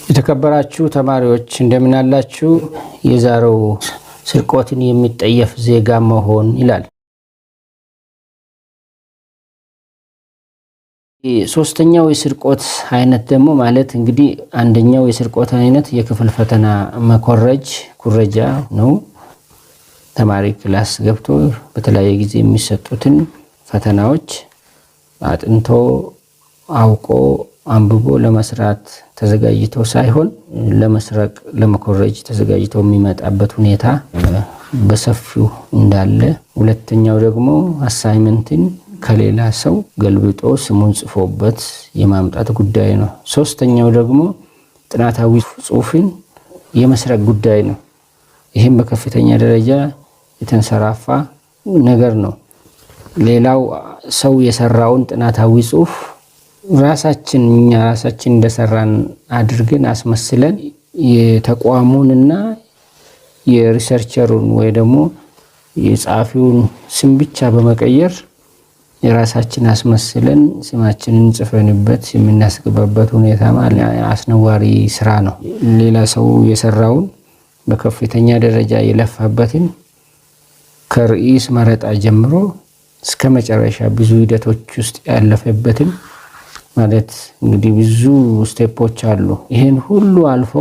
የተከበራችሁ ተማሪዎች እንደምን አላችሁ? የዛሬው ስርቆትን የሚጠየፍ ዜጋ መሆን ይላል። ሶስተኛው የስርቆት አይነት ደግሞ ማለት እንግዲህ አንደኛው የስርቆት አይነት የክፍል ፈተና ኩረጃ ነው። ተማሪ ክላስ ገብቶ በተለያየ ጊዜ የሚሰጡትን ፈተናዎች አጥንቶ አውቆ አንብቦ ለመስራት ተዘጋጅቶ ሳይሆን ለመስረቅ ለመኮረጅ ተዘጋጅቶ የሚመጣበት ሁኔታ በሰፊው እንዳለ። ሁለተኛው ደግሞ አሳይመንትን ከሌላ ሰው ገልብጦ ስሙን ጽፎበት የማምጣት ጉዳይ ነው። ሶስተኛው ደግሞ ጥናታዊ ጽሑፍን የመስረቅ ጉዳይ ነው። ይህም በከፍተኛ ደረጃ የተንሰራፋ ነገር ነው። ሌላው ሰው የሰራውን ጥናታዊ ጽሑፍ ራሳችን እንደሰራን አድርገን አስመስለን የተቋሙንና የሪሰርቸሩን ወይ ደግሞ የጻፊውን ስም ብቻ በመቀየር የራሳችን አስመስለን ስማችንን ጽፈንበት የምናስገባበት ሁኔታ አስነዋሪ ስራ ነው። ሌላ ሰው የሰራውን በከፍተኛ ደረጃ የለፋበትን ከርዕስ መረጣ ጀምሮ እስከ መጨረሻ ብዙ ሂደቶች ውስጥ ያለፈበትን ማለት እንግዲህ ብዙ ስቴፖች አሉ። ይሄን ሁሉ አልፎ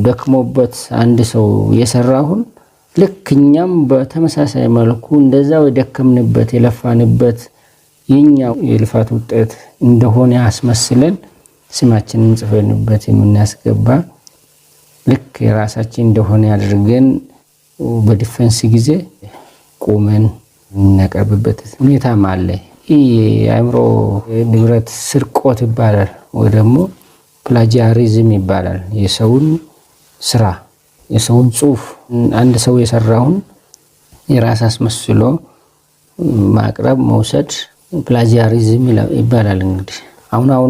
ደክሞበት አንድ ሰው የሰራውን ልክኛም በተመሳሳይ መልኩ እንደዛው የደከምንበት የለፋንበት የኛው የልፋት ውጤት እንደሆነ አስመስለን ስማችንን ጽፈንበት የምናስገባ ልክ የራሳችን እንደሆነ አድርገን በዲፌንስ ጊዜ ቆመን እናቀርብበት ሁኔታም አለ። ይህ የአእምሮ ንብረት ስርቆት ይባላል ወይ ደግሞ ፕላጂያሪዝም ይባላል። የሰውን ስራ የሰውን ጽሑፍ አንድ ሰው የሰራውን የራስ አስመስሎ ማቅረብ መውሰድ ፕላጂያሪዝም ይባላል።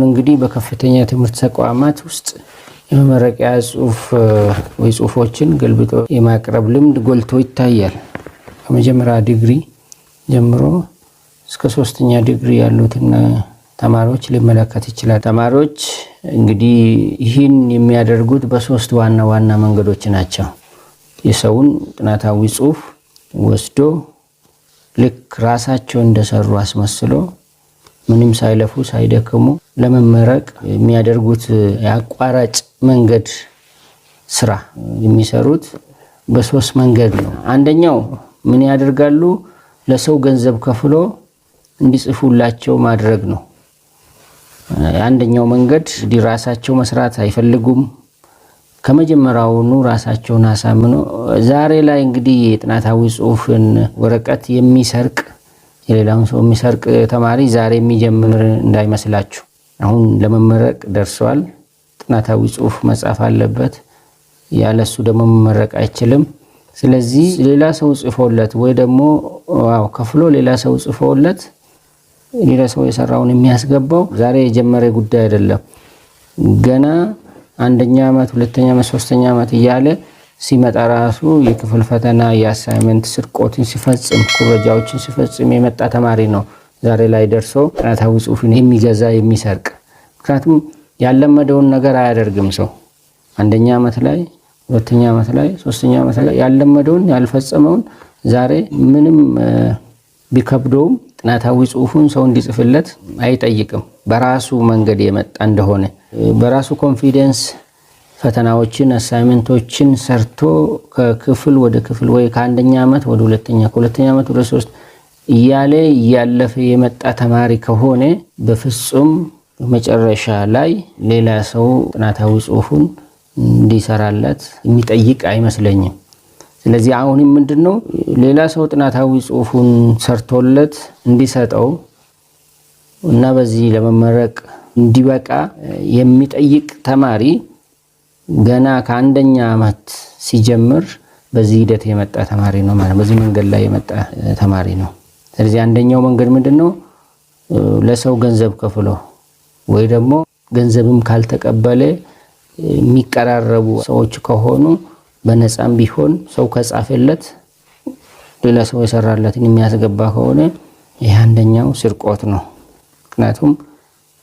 እንግዲህ በከፍተኛ ትምህርት ተቋማት ውስጥ የመመረቂያ ጽሑፍ ወይ ጽሑፎችን ገልብጦ የማቅረብ ልምድ ጎልቶ ይታያል። ከመጀመሪያ ዲግሪ ጀምሮ እስከ 3ኛ ዲግሪ ያሉትን ተማሪዎች ሊመለከት ይችላል። ተማሪዎች እንግዲህ ይህን የሚያደርጉት በሶስት ዋና መንገዶች ናቸው። የሰውን ጥናታዊ ጽሑፍ ወስዶ ልክ ራሳቸው እንደሰሩ አስመስሎ ምንም ሳይለፉ ሳይደክሙ ለመመረቅ የሚያደርጉት የአቋራጭ መንገድ ስራ የሚሰሩት በሶስት መንገድ ነው። አንደኛው ምን ያደርጋሉ? ለሰው ገንዘብ ከፍሎ እንዲጽፉላቸው ማድረግ ነው። አንደኛው መንገድ ራሳቸው መስራት አይፈልጉም። ከመጀመሪያውኑ ራሳቸውን አሳምኖ ዛሬ ላይ እንግዲህ የጥናታዊ ጽሑፍን ወረቀት የሚሰርቅ የሌላውን ሰው የሚሰርቅ ተማሪ ዛሬ የሚጀምር እንዳይመስላችሁ። አሁን ለመመረቅ ደርሷል። ጥናታዊ ጽሑፍ መጻፍ አለበት። ያለሱ ደግሞ መመረቅ አይችልም። ስለዚህ ሌላ ሰው ጽፎለት ወይ ደግሞ ከፍሎ ሌላ ሰው ጽፎለት ሌላ ሰው የሰራውን የሚያስገባው ዛሬ የጀመረ ጉዳይ አይደለም። ገና አንደኛ ዓመት፣ ሁለተኛ ዓመት፣ 3ኛ ዓመት እያለ ሲመጣ ራሱ የክፍል ፈተና የአሳይመንት ስርቆትን ሲፈጽም ኩረጃዎችን ሲፈጽም የመጣ ተማሪ ነው ዛሬ ላይ ደርሶ ጥናታዊ ጽሑፍን የሚገዛ የሚሰርቅ። ምክንያቱም ያለመደውን ነገር አያደርግም ሰው አንደኛ ዓመት ላይ 2ኛ ዓመት ላይ 3ኛ ዓመት ላይ ያለመደውን ያልፈጸመውን ዛሬ ምንም ቢከብደውም ጥናታዊ ጽሑፉን ሰው እንዲጽፍለት አይጠይቅም። በራሱ መንገድ የመጣ እንደሆነ በራሱ ኮንፊደንስ ፈተናዎችን አሳይመንቶችን ሰርቶ ከክፍል ወደ ክፍል ወይ ከአንደኛ ዓመት ወደ ሁለተኛ ከሁለተኛ ዓመት ወደ 3 እያለፈ የመጣ ተማሪ ከሆነ በፍጹም መጨረሻ ላይ ሌላ ሰው ጥናታዊ ጽሑፉን እንዲሰራለት የሚጠይቅ አይመስለኝም። ስለዚህ አሁንም ምንድነው ሌላ ሰው ጥናታዊ ጽሑፉን ሰርቶለት እንዲሰጠው እና በዚህ ለመመረቅ እንዲበቃ የሚጠይቅ ተማሪ ገና ከአንደኛ ዓመት ሲጀምር በዚህ ሂደት የመጣ ተማሪ ነው ማለት በዚህ መንገድ ላይ የመጣ ተማሪ ነው። ስለዚህ አንደኛው መንገድ ምንድነው ለሰው ገንዘብ ከፍሎ ወይ ደግሞ ገንዘብም ካልተቀበለ የሚቀራረቡ ሰዎች ከሆኑ በነፃም ቢሆን ሰው ከጻፈለት ሌላ ሰው የሰራለትን የሚያስገባ ከሆነ ይህ አንደኛው ስርቆት ነው። ምክንያቱም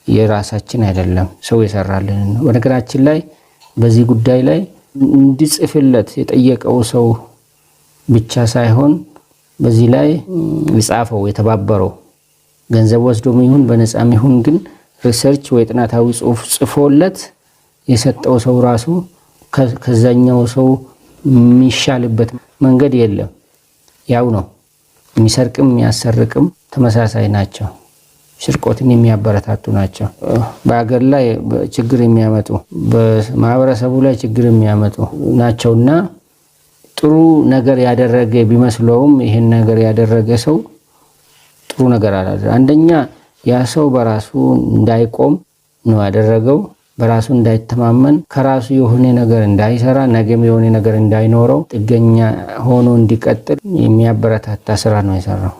የራሳችን አይደለም ሰው የሰራልን ነው። በነገራችን ላይ በዚህ ጉዳይ ላይ እንዲጽፍለት የጠየቀው ሰው ብቻ ሳይሆን በዚህ ላይ የጻፈው የተባበረው ገንዘብ ወስዶም ይሁን በነፃም ይሁን ግን ሪሰርች ወይ ጥናታዊ ጽሑፍ ጽፎለት የሰጠው ሰው ራሱ ከዛኛው ሰው የሚሻልበት መንገድ የለም። ያው ነው። የሚሰርቅም የሚያሰርቅም ተመሳሳይ ናቸው። ስርቆትን የሚያበረታቱ ናቸው። በአገር ላይ ችግር የሚያመጡ በማህበረሰቡ ላይ ችግር የሚያመጡ ናቸውና ጥሩ ነገር ያደረገ ቢመስለውም ይሄን ነገር ያደረገ ሰው ጥሩ ነገር አላደረገ። አንደኛ ያ ሰው በራሱ እንዳይቆም ነው ያደረገው። በራሱ እንዳይተማመን ከራሱ የሆነ ነገር እንዳይሰራ ነገም የሆነ ነገር እንዳይኖረው ጥገኛ ሆኖ እንዲቀጥል የሚያበረታታ ስራ ነው የሰራው።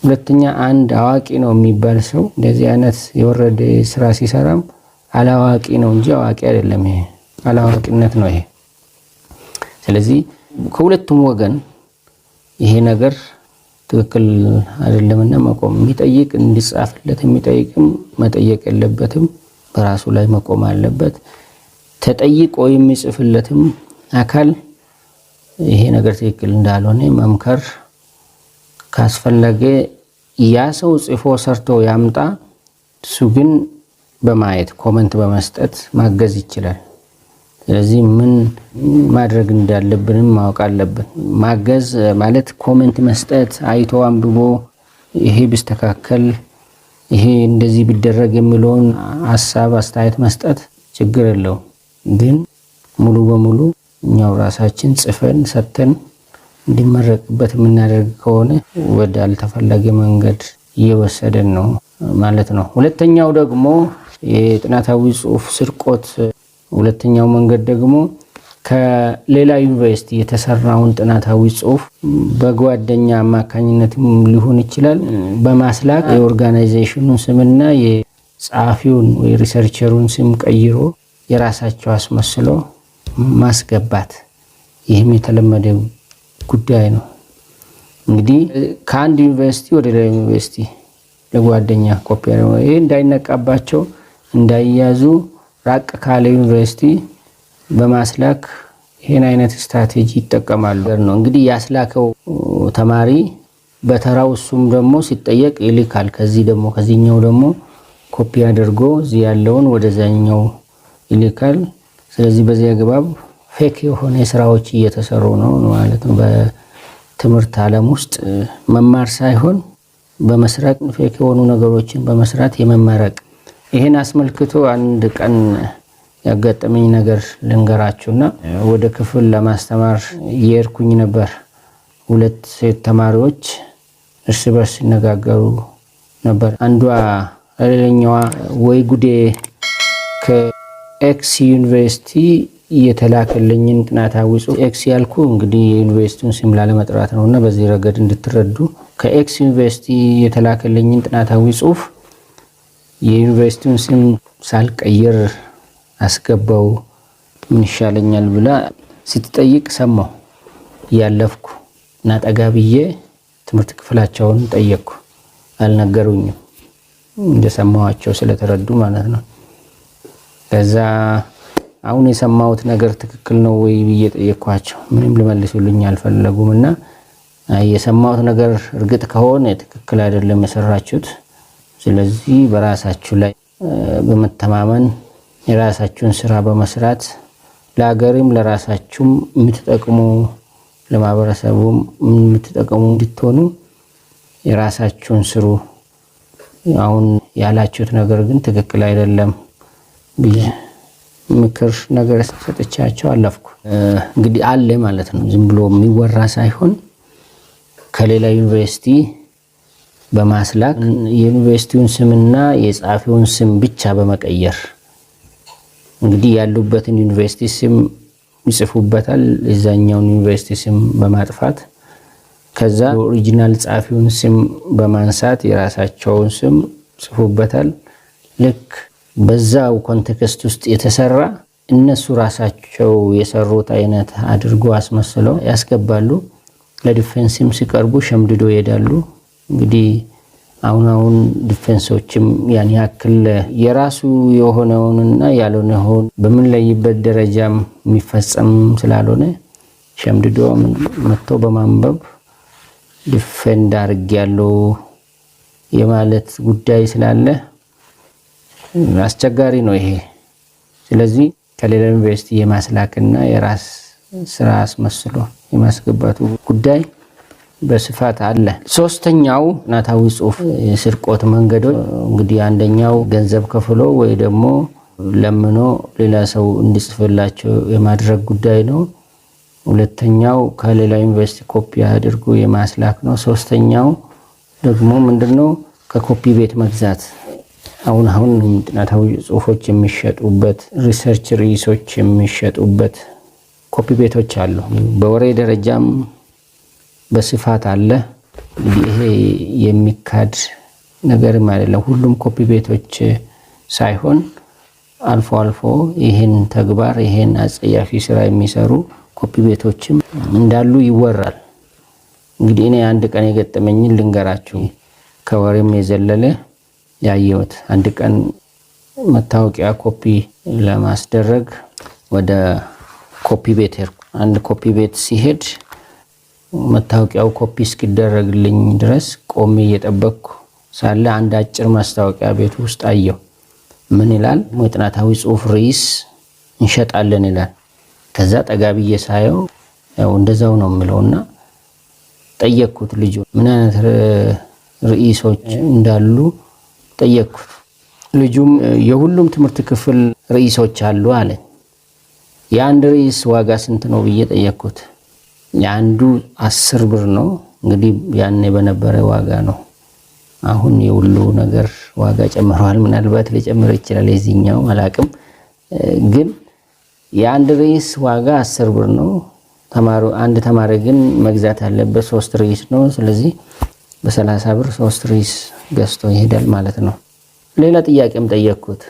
ሁለተኛ አንድ አዋቂ ነው የሚባል ሰው እንደዚህ አይነት የወረደ ስራ ሲሰራም አላዋቂ ነው እንጂ አዋቂ አይደለም። ይሄ አላዋቂነት ነው ይሄ። ስለዚህ ከሁለቱም ወገን ይሄ ነገር ትክክል አይደለምና መቆም የሚጠይቅ እንዲጻፍለት የሚጠይቅም መጠየቅ የለበትም። በራሱ ላይ መቆም አለበት። ተጠይቆ የሚጽፍለትም አካል ይሄ ነገር ትክክል እንዳልሆነ መምከር ካስፈለገ ያ ሰው ጽፎ ሰርቶ ያምጣ። እሱ ግን በማየት ኮሜንት በመስጠት ማገዝ ይችላል። ስለዚህ ምን ማድረግ እንዳለብንም ማወቅ አለብን። ማገዝ ማለት ኮሜንት መስጠት፣ አይቶ አንብቦ ይሄ ቢስተካከል ይሄ እንደዚህ ቢደረግ የሚለውን ሐሳብ አስተያየት መስጠት ችግር የለውም። ግን ሙሉ በሙሉ እኛው ራሳችን ጽፈን ሰጥተን እንዲመረቅበት የምናደርግ ከሆነ ወደ አልተፈለገ መንገድ እየወሰደን ነው ማለት ነው። ሁለተኛው ደግሞ የጥናታዊ ጽሑፍ ስርቆት ሁለተኛው መንገድ ደግሞ ከሌላ ዩኒቨርሲቲ የተሰራውን ጥናታዊ ጽሑፍ በጓደኛ አማካኝነትም ሊሆን ይችላል በማስላክ የኦርጋናይዜሽኑን ስምና የጸሐፊውን ወይ ሪሰርቸሩን ስም ቀይሮ የራሳቸው አስመስሎ ማስገባት ይህም የተለመደ ጉዳይ ነው። እንግዲህ ከአንድ ዩኒቨርሲቲ ወደ ሌላ ዩኒቨርሲቲ ለጓደኛ ኮፒ ነው። ይሄ እንዳይነቃባቸው እንዳይያዙ ራቅ ካለ ዩኒቨርሲቲ በማስላክ ይሄን አይነት ስትራቴጂ ይጠቀማሉ ነው። እንግዲህ ያስላከው ተማሪ በተራው እሱም ደግሞ ሲጠየቅ ይልካል። ከዚህኛው ደግሞ ኮፒ አድርጎ እዚህ ያለውን ወደዛኛው ይልካል። ስለዚህ በዚህ አግባብ ፌክ የሆነ ስራዎች እየተሰሩ ነው ማለት ነው። በትምህርት ዓለም ውስጥ መማር ሳይሆን በመስራት ፌክ የሆኑ ነገሮችን በመስራት የመመረቅ ይሄን አስመልክቶ አንድ ቀን ያጋጠመኝ ነገር ልንገራችሁና ወደ ክፍል ለማስተማር እየሄድኩኝ ነበር። ሁለት ሴት ተማሪዎች እርስ በርስ ሲነጋገሩ ነበር። አንዷ ሌላኛዋ ወይ ጉዴ ከኤክስ ዩኒቨርሲቲ የተላከልኝን ጥናታዊ ጽሑፍ ኤክስ ያልኩ እንግዲህ የዩኒቨርሲቲውን ስም ላለመጥራት ነውና በዚህ ረገድ እንድትረዱ ከኤክስ ዩኒቨርሲቲ የተላከልኝን ጥናታዊ ጽሑፍ የዩኒቨርሲቲውን ስም ሳልቀይር አስገባው ምን ይሻለኛል ብላ ስትጠይቅ ሰማሁ። ያለፍኩ እና ጠጋ ብዬ ትምህርት ክፍላቸውን ጠየቅኩ። አልነገሩኝም እንደሰማኋቸው ስለተረዱ ማለት ነው። ከዛ አሁን የሰማሁት ነገር ትክክል ነው ወይ ብዬ ጠየቅኳቸው። ምንም ሊመልሱልኝ አልፈለጉምና የሰማሁት ነገር እርግጥ ከሆነ ትክክል አይደለም የሰራችሁት፣ ስለዚህ በራሳችሁ ላይ በመተማመን የራሳችሁን ስራ በመስራት ለሀገርም ለራሳችሁም የምትጠቅሙ ለማህበረሰቡም የምትጠቅሙ እንድትሆኑ የራሳችሁን ስሩ። አሁን ያላችሁት ነገር ግን ትክክል አይደለም ብዬ ምክር ነገር ሰጥቻቸው አለፍኩ። እንግዲህ አለ ማለት ነው። ዝም ብሎ የሚወራ ሳይሆን ከሌላ ዩኒቨርሲቲ በማስላክ የዩኒቨርሲቲውን ስምና የጸሐፊውን ስም ብቻ በመቀየር እንግዲህ ያሉበትን ዩኒቨርሲቲ ስም ይጽፉበታል። የዛኛውን ዩኒቨርሲቲ ስም በማጥፋት ከዛ ኦሪጂናል ጸሐፊውን ስም በማንሳት የራሳቸውን ስም ጽፉበታል። ልክ በዛው ኮንቴክስት ውስጥ የተሰራ እነሱ ራሳቸው የሰሩት አይነት አድርጎ አስመስለው ያስገባሉ። ለዲፌንስም ሲቀርቡ ሸምድዶ ይሄዳሉ። እንግዲህ አሁን ዲፌንሶችም ያን ያክል የራሱ የሆነውንና ያልሆነውን በምንለይበት ደረጃም የሚፈጸም ስላልሆነ ሸምድዶ መጥቶ በማንበብ ዲፌንድ አድርጌያለሁ የማለት ጉዳይ ስላለ አስቸጋሪ ነው ይሄ። ስለዚህ ከሌላ ዩኒቨርሲቲ የማስላክና የራስ ስራ አስመስሎ የማስገባቱ ጉዳይ በስፋት አለ። ሶስተኛው ጥናታዊ ጽሑፍ የስርቆት መንገዶች እንግዲህ አንደኛው ገንዘብ ከፍሎ ወይ ደግሞ ለምኖ ሌላ ሰው እንዲጽፍላቸው የማድረግ ጉዳይ ነው። ሁለተኛው ከሌላ ዩኒቨርሲቲ ኮፒ አድርጎ የማስላክ ነው። ሶስተኛው ደግሞ ምንድነው ከኮፒ ቤት መግዛት። አሁን ጥናታዊ ጽሑፎች የሚሸጡበት ሪሰርች ሪሶች የሚሸጡበት ኮፒ ቤቶች አሉ። በወሬ ደረጃም በስፋት አለ። ይሄ የሚካድ ነገርም አይደለም። ሁሉም ኮፒ ቤቶች ሳይሆን አልፎ አልፎ ይሄን ተግባር ይሄን አጸያፊ ስራ የሚሰሩ ኮፒ ቤቶችም እንዳሉ ይወራል። እንግዲህ እኔ አንድ ቀን የገጠመኝን ልንገራችሁ። ከወሬም የዘለለ ያየሁት አንድ ቀን መታወቂያ ኮፒ ለማስደረግ ወደ ኮፒ ቤት ሄድኩ። አንድ ኮፒ ቤት ሲሄድ መታወቂያው ኮፒ እስኪደረግልኝ ድረስ ቆሜ እየጠበቅኩ ሳለ አንድ አጭር ማስታወቂያ ቤት ውስጥ አየሁ። ምን ይላል? የጥናታዊ ጽሑፍ ርዕስ እንሸጣለን ይላል። ከዛ ጠጋ ብዬ ሳየው ያው እንደዛው ነው የሚለውና ጠየቅኩት። ልጁ ምን አይነት ርዕሶች እንዳሉ ጠየቅኩት። ልጁም የሁሉም ትምህርት ክፍል ርዕሶች አሉ አለኝ። የአንድ ርዕስ ዋጋ ስንት ነው ብዬ ጠየቅኩት። የአንዱ 10 ብር ነው። እንግዲህ ያኔ በነበረ ዋጋ ነው። አሁን የሁሉ ነገር ዋጋ ጨምሯል። ምናልባት ሊጨምር ይችላል፣ የዚህኛው አላቅም። ግን የአንድ ርዕስ ዋጋ 10 ብር ነው። አንድ ተማሪ ግን መግዛት ያለበት 3 ርዕስ ነው። ስለዚህ በ30 ብር 3 ርዕስ ገዝቶ ይሄዳል ማለት ነው። ሌላ ጥያቄም ጠየቅኩት።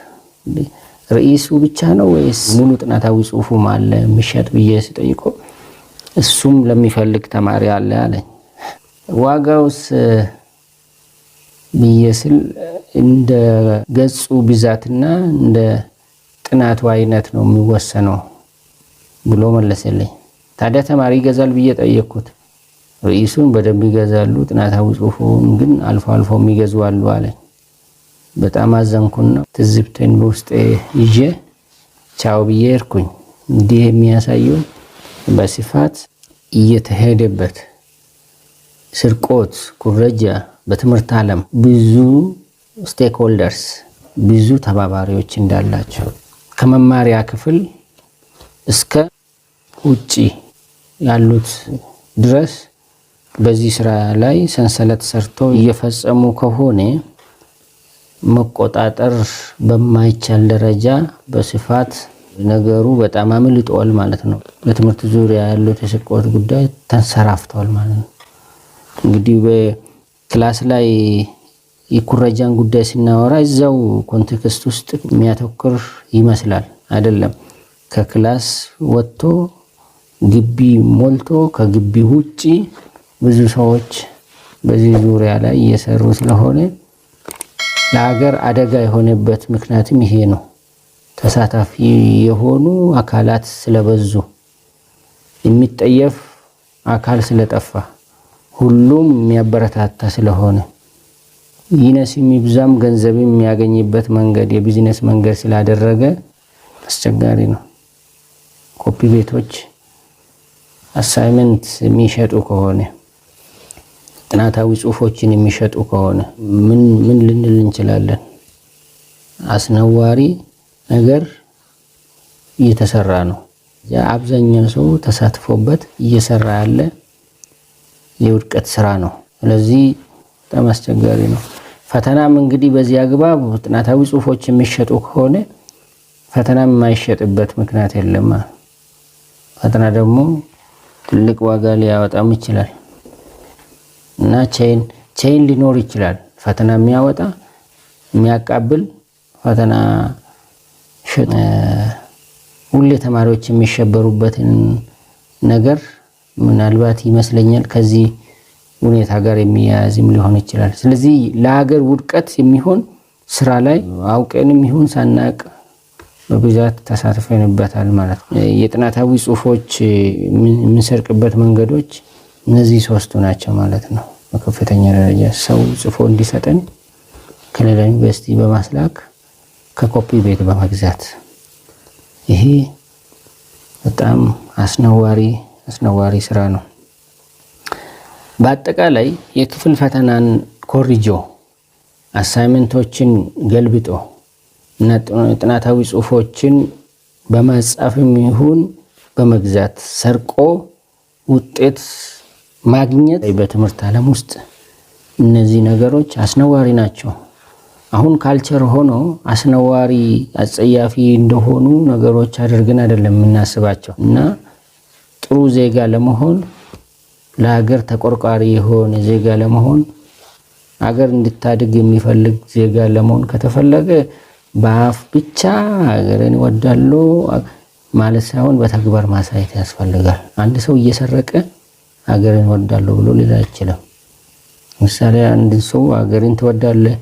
ርዕሱ ብቻ ነው ወይስ ሙሉ ጥናታዊ ጽሑፉም አለ የሚሸጥ ብዬ ስጠይቀው እሱም ለሚፈልግ ተማሪ አለ አለኝ። ዋጋውስ ብዬ ስል እንደ ገጹ ብዛትና እንደ ጥናቱ አይነት ነው የሚወሰነው ብሎ መለሰልኝ። ታዲያ ተማሪ ይገዛል ብዬ ጠየቅኩት። ርዕሱን በደንብ ይገዛሉ፣ ጥናታዊ ጽሑፉን ግን አልፎ አልፎ የሚገዙ አሉ አለኝ። በጣም አዘንኩና ትዝብቴን በውስጤ ይዤ ቻው ብዬ ሄድኩኝ። እንዲህ የሚያሳየው በስፋት እየተሄደበት ስርቆት፣ ኩረጃ በትምህርት ዓለም ብዙ ስቴክሆልደርስ ብዙ ተባባሪዎች እንዳላቸው ከመማሪያ ክፍል እስከ ውጪ ያሉት ድረስ በዚህ ስራ ላይ ሰንሰለት ሰርቶ እየፈጸሙ ከሆነ መቆጣጠር በማይቻል ደረጃ በስፋት ነገሩ በጣም አምልጧል ማለት ነው። በትምህርት ዙሪያ ያሉት የስርቆት ጉዳይ ተንሰራፍቷል ማለት ነው። እንግዲህ በክላስ ላይ የኩረጃን ጉዳይ ስናወራ እዛው ኮንቴክስት ውስጥ የሚያተኩር ይመስላል። አይደለም። ከክላስ ወጥቶ ግቢ ሞልቶ ከግቢ ውጪ ብዙ ሰዎች በዚህ ዙሪያ ላይ እየሰሩ ስለሆነ ለሀገር አደጋ የሆነበት ምክንያትም ይሄ ነው። ተሳታፊ የሆኑ አካላት ስለበዙ፣ የሚጠየፍ አካል ስለጠፋ፣ ሁሉም የሚያበረታታ ስለሆነ፣ ይነስም ይብዛም ገንዘብ የሚያገኝበት መንገድ የቢዝነስ መንገድ ስላደረገ አስቸጋሪ ነው። ኮፒ ቤቶች አሳይመንት የሚሸጡ ከሆነ፣ ጥናታዊ ጽሑፎችን የሚሸጡ ከሆነ ምን ልንል እንችላለን? አስነዋሪ ነገር እየተሰራ ነው። አብዛኛው ሰው ተሳትፎበት እየሰራ ያለ የውድቀት ስራ ነው። ስለዚህ በጣም አስቸጋሪ ነው። ፈተናም እንግዲህ በዚህ አግባብ ጥናታዊ ጽሑፎች የሚሸጡ ከሆነ ፈተናም የማይሸጥበት ምክንያት የለም። ፈተና ደግሞ ትልቅ ዋጋ ሊያወጣም ይችላል እና ቼን ሊኖር ይችላል። ፈተና የሚያወጣ የሚያቃብል ፈተና ሁሌ ተማሪዎች የሚሸበሩበትን ነገር ምናልባት ይመስለኛል ከዚህ ሁኔታ ጋር የሚያያዝም ሊሆን ይችላል። ስለዚህ ለሀገር ውድቀት የሚሆን ስራ ላይ አውቀንም ይሁን ሳናቅ በብዛት ተሳትፈንበታል ማለት ነው። የጥናታዊ ጽሁፎች የምንሰርቅበት መንገዶች እነዚህ ሶስቱ ናቸው ማለት ነው። በከፍተኛ ደረጃ ሰው ጽፎ እንዲሰጠን ከሌላ ዩኒቨርሲቲ በማስላክ ከኮፒ ቤት በመግዛት ይሄ በጣም አስነዋሪ ስራ ነው። በአጠቃላይ የክፍል ፈተናን ኮርጆ አሳይመንቶችን ገልብጦ እና ጥናታዊ ጽሁፎችን በመጻፍም ይሁን በመግዛት ሰርቆ ውጤት ማግኘት በትምህርት ዓለም ውስጥ እነዚህ ነገሮች አስነዋሪ ናቸው። አሁን ካልቸር ሆኖ አስነዋሪ አጸያፊ እንደሆኑ ነገሮች አድርገን አይደለም የምናስባቸው እና ጥሩ ዜጋ ለመሆን ለሀገር ተቆርቋሪ የሆነ ዜጋ ለመሆን ሀገር እንድታድግ የሚፈልግ ዜጋ ለመሆን ከተፈለገ በአፍ ብቻ ሀገርን እወዳለሁ ማለት ሳይሆን በተግባር ማሳየት ያስፈልጋል። አንድ ሰው እየሰረቀ ሀገርን እወዳለሁ ብሎ ሊል አይችልም። ምሳሌ አንድ ሰው ሀገርን ትወዳለህ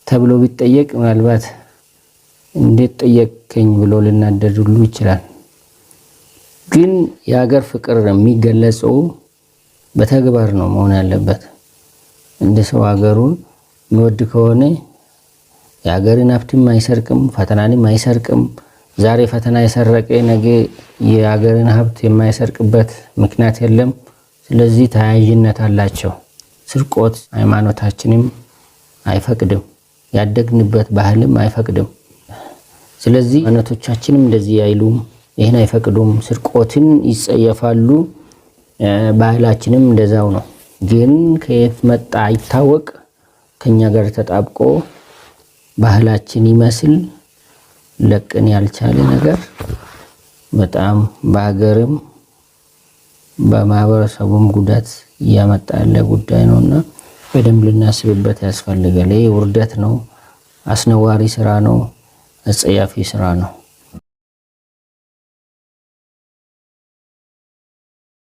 ተብሎ ቢጠየቅ ምናልባት እንዴት ጠየቅከኝ ብሎ ሊናደድ ሁሉ ይችላል። ግን የሀገር ፍቅር የሚገለጸው በተግባር ነው መሆን ያለበት። እንደ ሰው ሀገሩን የሚወድ ከሆነ የሀገርን ሀብትም አይሰርቅም፣ ፈተናንም አይሰርቅም። ዛሬ ፈተና የሰረቀ ነገ የሀገርን ሀብት የማይሰርቅበት ምክንያት የለም። ስለዚህ ተያያዥነት አላቸው። ስርቆት ሃይማኖታችንም አይፈቅድም፣ ያደግንበት ባህልም አይፈቅድም። ስለዚህ ሃይማኖቶቻችንም እንደዚህ አይሉም፣ ይህን አይፈቅዱም፣ ስርቆትን ይጸየፋሉ። ባህላችንም እንደዛው ነው። ግን ከየት መጣ አይታወቅ ከኛ ጋር ተጣብቆ ባህላችን ይመስል ለቅን ያልቻለ ነገር በጣም በሀገርም በማህበረሰቡም ጉዳት እያመጣ ያለ ጉዳይ ነውና በደንብ ልናስብበት ያስፈልጋል። ይሄ ውርደት ነው፣ አስነዋሪ ስራ ነው፣ አጸያፊ ስራ ነው።